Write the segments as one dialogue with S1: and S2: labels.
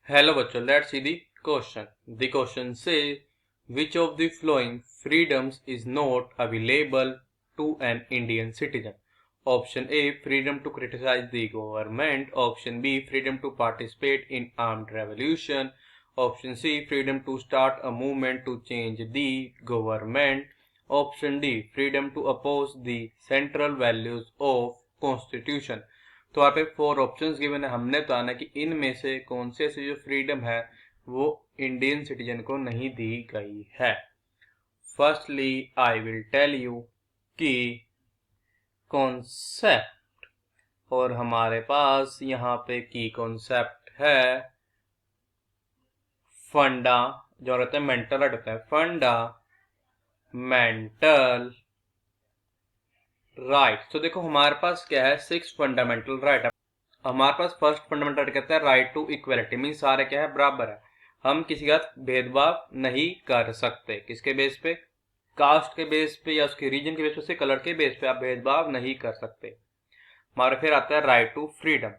S1: Hello बच्चों, let's see the question. The question says, which of the following freedoms is not available to an Indian citizen? Option A, freedom to criticize the government. Option B, freedom to participate in armed revolution. Option C, freedom to start a movement to change the government. Option D, freedom to oppose the central values of constitution. तो यहाँ पे 4 options given है। हमने बताना कि इनमें से कौन से ऐसी जो फ्रीडम है वो इंडियन सिटीजन को नहीं दी गई है। Firstly I will tell you कि कॉन्सेप्ट, और हमारे पास यहाँ पे की कॉन्सेप्ट है फंडा, जो रहते हैं मेंटल राइट होता है, फंडा मेंटल राइट। तो देखो हमारे पास क्या है, 6 फंडामेंटल राइट। हमारे पास फर्स्ट फंडामेंटल राइट कहता है राइट टू इक्वलिटी, मीन सारे क्या है, बराबर है। हम किसी का भेदभाव नहीं कर सकते। किसके बेस पे? कास्ट के बेस पे या उसके रीजन के बेस पे, उसके कलर के बेस पे आप भेदभाव नहीं कर सकते। हमारे फिर आता है राइट टू फ्रीडम।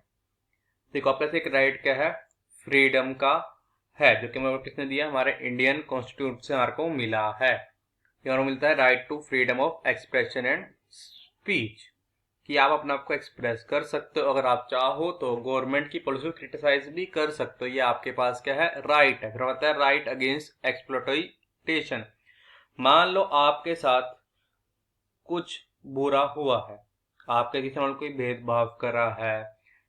S1: देखो आपके पास एक राइट क्या है, फ्रीडम का है, जो कि हमें किसने दिया, हमारे इंडियन कॉन्स्टिट्यूशन से हमारे को मिला है। यहाँ मिलता है right to freedom of expression and speech, कि आप अपने आप को एक्सप्रेस कर सकते हो। अगर आप चाहो तो गवर्नमेंट की पॉलिसी को क्रिटिसाइज भी कर सकते हो। ये आपके पास क्या है, राइट है। फिर आता है राइट अगेंस्ट एक्सप्लॉयटेशन। मान लो आपके साथ कुछ बुरा हुआ है, आपके किसी ने कोई भेदभाव करा है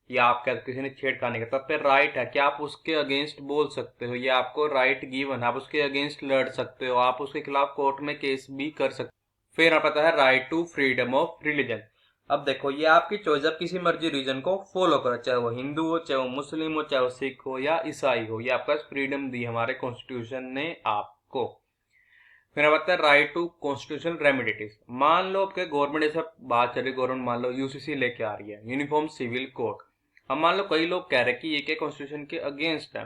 S1: या आपके किसी ने छेड़खानी करा, तब पे राइट है कि आप उसके अगेंस्ट बोल सकते हो। ये आपको राइट गिवन है, आप उसके अगेंस्ट लड़ सकते हो, आप उसके खिलाफ कोर्ट में केस भी कर सकते हो। फिर आता है right to freedom of religion. अब देखो ये आपकी चॉइस, आप किसी मर्जी रीजन को फॉलो करो, चाहे वो हिंदू हो, चाहे वो मुस्लिम हो, चाहे वो सिख हो या ईसाई हो। ये आपका फ्रीडम दी हमारे कॉन्स्टिट्यूशन ने आपको। फिर आता है राइट टू कॉन्स्टिट्यूशनल रेमिडिटीज। मान लो आपके गवर्नमेंट ऐसा बात चल रही, गवर्नमेंट मान लो यूसीसी लेके आ रही है, यूनिफॉर्म सिविल कोड। अब मान लो कई लोग कह रहे हैं कि ये क्या कॉन्स्टिट्यूशन के अगेंस्ट है,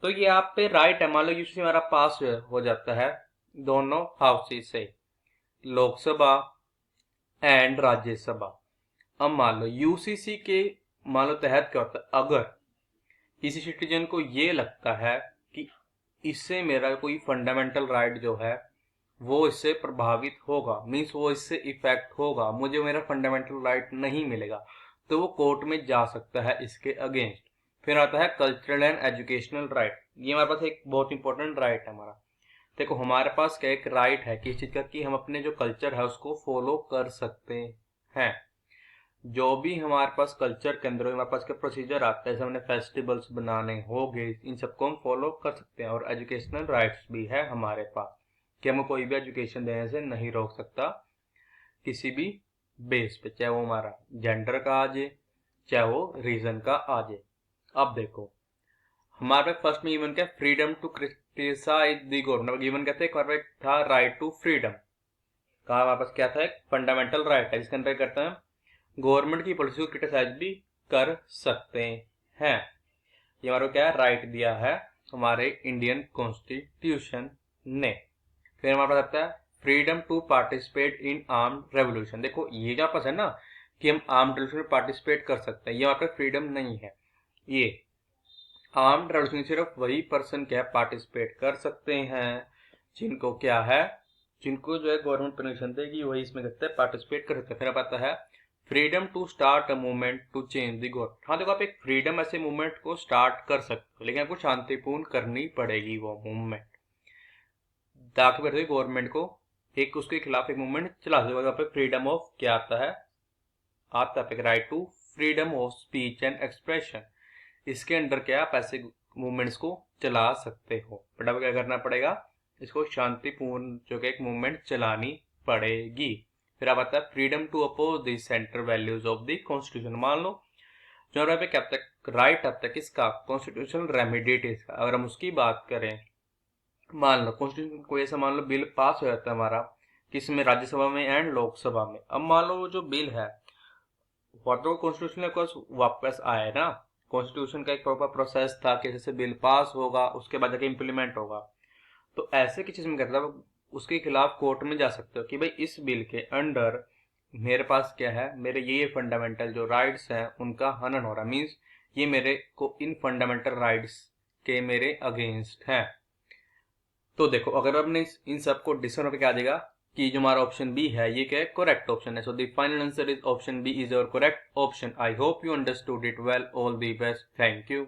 S1: तो ये आप पे राइट है। मान लो यूसीसी हमारा पास हो जाता है दोनों हाउसेज से, लोकसभा एंड राज्यसभा। अब मान लो यूसीसी के मान लो तहत क्या होता है, अगर किसी सिटीजन को ये लगता है कि इससे मेरा कोई फंडामेंटल राइट जो है वो इससे प्रभावित होगा, मीन्स वो इससे इफेक्ट होगा, मुझे मेरा फंडामेंटल राइट नहीं मिलेगा, तो वो कोर्ट में जा सकता है इसके अगेंस्ट। फिर आता है कल्चरल एंड एजुकेशनल राइट। ये हमारे पास एक बहुत इंपॉर्टेंट राइट है हमारा। देखो हमारे पास क्या एक राइट है किस चीज का, कि हम अपने जो कल्चर है उसको फॉलो कर सकते हैं। जो भी हमारे पास कल्चर के अंदर हमारे पास क्या प्रोसीजर आता है, जैसे हमने फेस्टिवल्स बनाने हो गए, इन सबको हम फॉलो कर सकते हैं। और एजुकेशनल राइट्स भी है हमारे पास, कि हमें कोई भी एजुकेशन देने से नहीं रोक सकता किसी भी बेस पे, चाहे वो हमारा जेंडर का आ जाए, चाहे वो रीजन का आ जाए। अब देखो हमारे पास फर्स्ट में गिवन क्या, freedom to criticise the government. Given कहते हैं था राइट टू फ्रीडम। कहा हमारे पास क्या था, एक फंडामेंटल राइट है जिसके अंदर करते हैं गवर्नमेंट की पॉलिसी को क्रिटिसाइज भी कर सकते हैं। ये हमारे को क्या है, राइट दिया है हमारे इंडियन कॉन्स्टिट्यूशन ने। फिर हमारे पास आता है freedom to participate in armed revolution. देखो ये क्या पास है ना, कि हम आर्म्ड रेवोल्यूशन में पार्टिसिपेट कर सकते हैं, ये हमारे पास फ्रीडम नहीं है। ये आर्म्ड रेवोल्यूशन सिर्फ वही पर्सन क्या पार्टिसिपेट कर सकते हैं जिनको क्या है, जिनको जो है गवर्नमेंट परमिशन देगी, वही इसमें करते हैं पार्टिसिपेट कर सकते हैं। फिर अब आता है freedom to start a movement to change the government. हाँ देखो आप एक फ्रीडम ऐसे मूवमेंट को स्टार्ट कर सकते हो, लेकिन आपको शांतिपूर्ण करनी पड़ेगी वो मूवमेंट, ताकि फिर गवर्नमेंट को एक उसके खिलाफ एक मूवमेंट चला सकते। वहां पे फ्रीडम ऑफ क्या आता है, right to freedom of speech and expression. इसके अंडर क्या आप ऐसे मूवमेंट्स को चला सकते हो, बट अब क्या करना पड़ेगा, इसको शांतिपूर्ण जो कि एक मूवमेंट चलानी पड़ेगी। फिर अब आता है freedom to oppose the central values of the constitution. मान लो जो पे क्या तक राइट अब तक इसका कॉन्स्टिट्यूशनल रेमिडिटीज का, अगर हम उसकी बात करें, मान लो कॉन्स्टिट्यूशन कोई ऐसा मान लो बिल पास हो जाता है हमारा, किसमें, राज्यसभा में एंड लोकसभा में। अब मान लो जो बिल है वो तो कॉन्स्टिट्यूशन के वापस आए ना, कॉन्स्टिट्यूशन का एक प्रॉपर प्रोसेस था कि जैसे बिल पास होगा उसके बाद जाके इम्प्लीमेंट होगा। तो ऐसे किसी में कहता है उसके खिलाफ कोर्ट में जा सकते हो कि भाई इस बिल के अंडर मेरे पास क्या है, मेरे ये फंडामेंटल जो राइट्स हैं उनका हनन हो रहा है, मीन्स ये मेरे को इन फंडामेंटल राइट्स के मेरे अगेंस्ट है। तो देखो अगर हमने इन सबको डिस्कस करके आ जाएगा कि जो हमारा ऑप्शन बी है ये क्या है, करेक्ट ऑप्शन है। So the final answer is option B is your correct option. I hope you understood it well. All the best. Thank you.